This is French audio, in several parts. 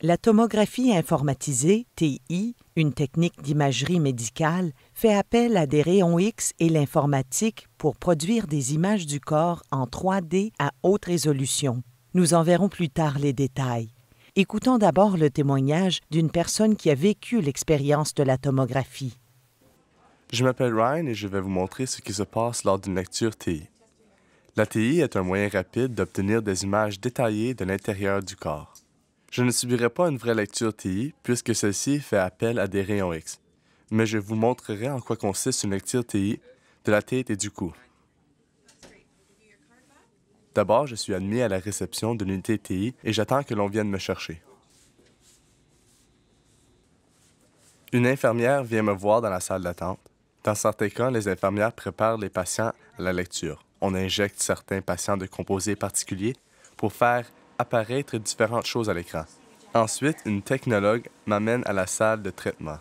La tomographie informatisée, TI, une technique d'imagerie médicale, fait appel à des rayons X et l'informatique pour produire des images du corps en 3D à haute résolution. Nous en verrons plus tard les détails. Écoutons d'abord le témoignage d'une personne qui a vécu l'expérience de la tomographie. Je m'appelle Ryan et je vais vous montrer ce qui se passe lors d'une lecture TI. La TI est un moyen rapide d'obtenir des images détaillées de l'intérieur du corps. Je ne subirai pas une vraie lecture TI puisque celle-ci fait appel à des rayons X, mais je vous montrerai en quoi consiste une lecture TI de la tête et du cou. D'abord, je suis admis à la réception de l'unité TI et j'attends que l'on vienne me chercher. Une infirmière vient me voir dans la salle d'attente. Dans certains cas, les infirmières préparent les patients à la lecture. On injecte certains patients de composés particuliers pour faire apparaître différentes choses à l'écran. Ensuite, une technologue m'amène à la salle de traitement.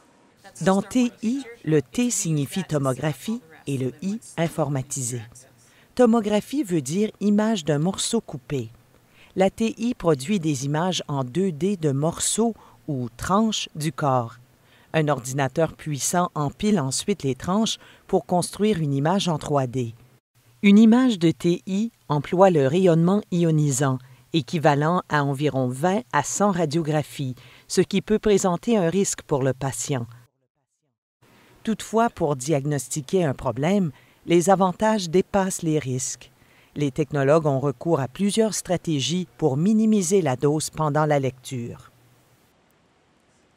Dans TI, le T signifie tomographie et le I informatisé. Tomographie veut dire image d'un morceau coupé. La TI produit des images en 2D de morceaux ou tranches du corps. Un ordinateur puissant empile ensuite les tranches pour construire une image en 3D. Une image de TI emploie le rayonnement ionisant, équivalent à environ 20 à 100 radiographies, ce qui peut présenter un risque pour le patient. Toutefois, pour diagnostiquer un problème, les avantages dépassent les risques. Les technologues ont recours à plusieurs stratégies pour minimiser la dose pendant la lecture.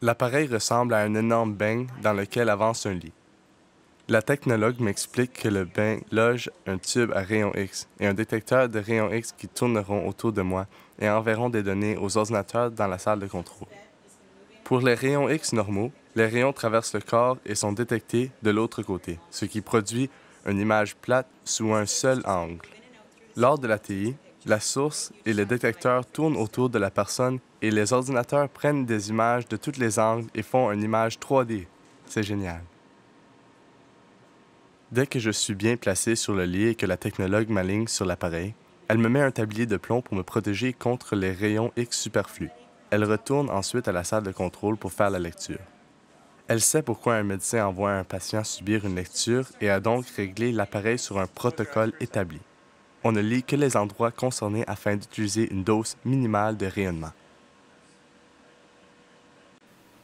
L'appareil ressemble à un énorme beigne dans lequel avance un lit. La technologue m'explique que le beigne loge un tube à rayons X et un détecteur de rayons X qui tourneront autour de moi et enverront des données aux ordinateurs dans la salle de contrôle. Pour les rayons X normaux, les rayons traversent le corps et sont détectés de l'autre côté, ce qui produit une image plate sous un seul angle. Lors de la TI, la source et le détecteur tournent autour de la personne et les ordinateurs prennent des images de tous les angles et font une image 3D. C'est génial. Dès que je suis bien placé sur le lit et que la technologue m'aligne sur l'appareil, elle me met un tablier de plomb pour me protéger contre les rayons X superflus. Elle retourne ensuite à la salle de contrôle pour faire la lecture. Elle sait pourquoi un médecin envoie un patient subir une lecture et a donc réglé l'appareil sur un protocole établi. On ne lit que les endroits concernés afin d'utiliser une dose minimale de rayonnement.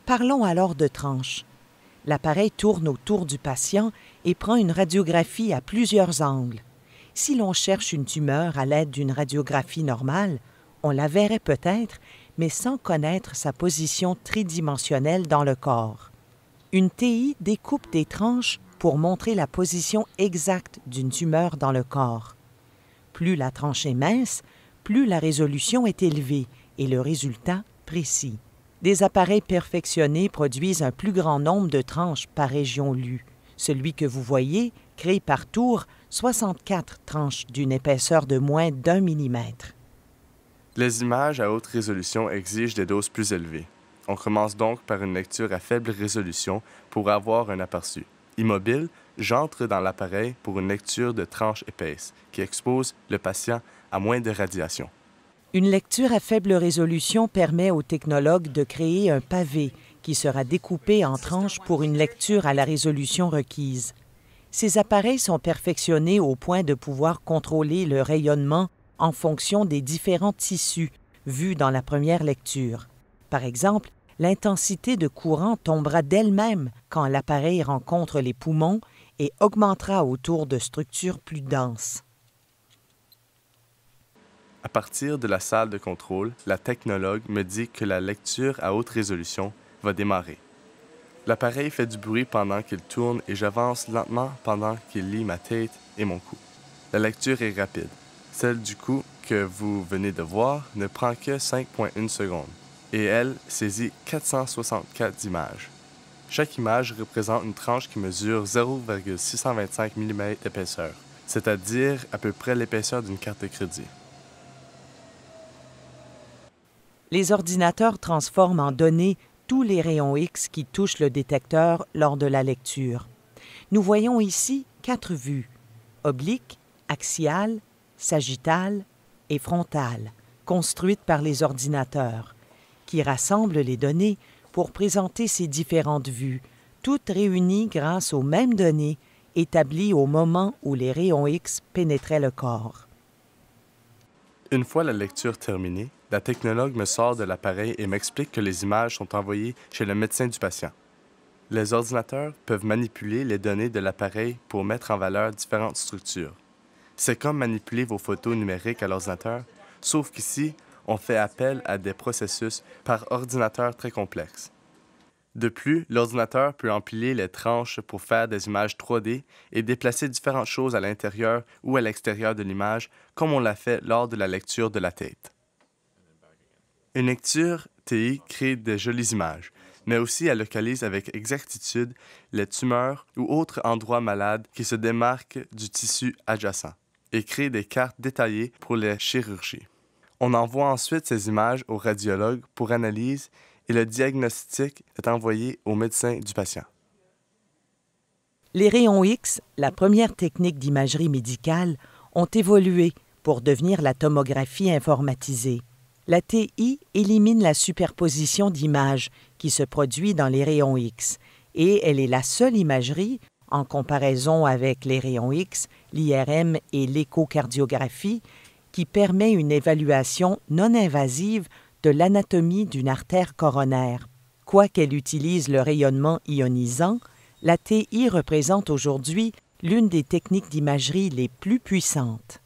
Parlons alors de tranches. L'appareil tourne autour du patient et prend une radiographie à plusieurs angles. Si l'on cherche une tumeur à l'aide d'une radiographie normale, on la verrait peut-être, mais sans connaître sa position tridimensionnelle dans le corps. Une TI découpe des tranches pour montrer la position exacte d'une tumeur dans le corps. Plus la tranche est mince, plus la résolution est élevée et le résultat précis. Des appareils perfectionnés produisent un plus grand nombre de tranches par région lue. Celui que vous voyez crée par tour 64 tranches d'une épaisseur de moins d'1 millimètre. Les images à haute résolution exigent des doses plus élevées. On commence donc par une lecture à faible résolution pour avoir un aperçu. Immobile, j'entre dans l'appareil pour une lecture de tranches épaisses qui expose le patient à moins de radiation. Une lecture à faible résolution permet aux technologues de créer un pavé qui sera découpé en tranches pour une lecture à la résolution requise. Ces appareils sont perfectionnés au point de pouvoir contrôler le rayonnement en fonction des différents tissus vus dans la première lecture. Par exemple, l'intensité de courant tombera d'elle-même quand l'appareil rencontre les poumons et augmentera autour de structures plus denses. À partir de la salle de contrôle, la technologue me dit que la lecture à haute résolution va démarrer. L'appareil fait du bruit pendant qu'il tourne et j'avance lentement pendant qu'il lit ma tête et mon cou. La lecture est rapide. Celle du cou que vous venez de voir ne prend que 5,1 secondes et elle saisit 464 images. Chaque image représente une tranche qui mesure 0,625 mm d'épaisseur, c'est-à-dire à peu près l'épaisseur d'une carte de crédit. Les ordinateurs transforment en données tous les rayons X qui touchent le détecteur lors de la lecture. Nous voyons ici 4 vues, oblique, axiale, sagittale et frontale, construites par les ordinateurs, qui rassemble les données pour présenter ces différentes vues, toutes réunies grâce aux mêmes données établies au moment où les rayons X pénétraient le corps. Une fois la lecture terminée, la technologue me sort de l'appareil et m'explique que les images sont envoyées chez le médecin du patient. Les ordinateurs peuvent manipuler les données de l'appareil pour mettre en valeur différentes structures. C'est comme manipuler vos photos numériques à l'ordinateur, sauf qu'ici, on fait appel à des processus par ordinateur très complexes. De plus, l'ordinateur peut empiler les tranches pour faire des images 3D et déplacer différentes choses à l'intérieur ou à l'extérieur de l'image, comme on l'a fait lors de la lecture de la tête. Une lecture TI crée des jolies images, mais aussi elle localise avec exactitude les tumeurs ou autres endroits malades qui se démarquent du tissu adjacent et crée des cartes détaillées pour les chirurgies. On envoie ensuite ces images au radiologue pour analyse et le diagnostic est envoyé au médecin du patient. Les rayons X, la première technique d'imagerie médicale, ont évolué pour devenir la tomographie informatisée. La TI élimine la superposition d'images qui se produit dans les rayons X et elle est la seule imagerie, en comparaison avec les rayons X, l'IRM et l'échocardiographie, qui permet une évaluation non invasive de l'anatomie d'une artère coronaire. Quoiqu'elle utilise le rayonnement ionisant, la TI représente aujourd'hui l'une des techniques d'imagerie les plus puissantes.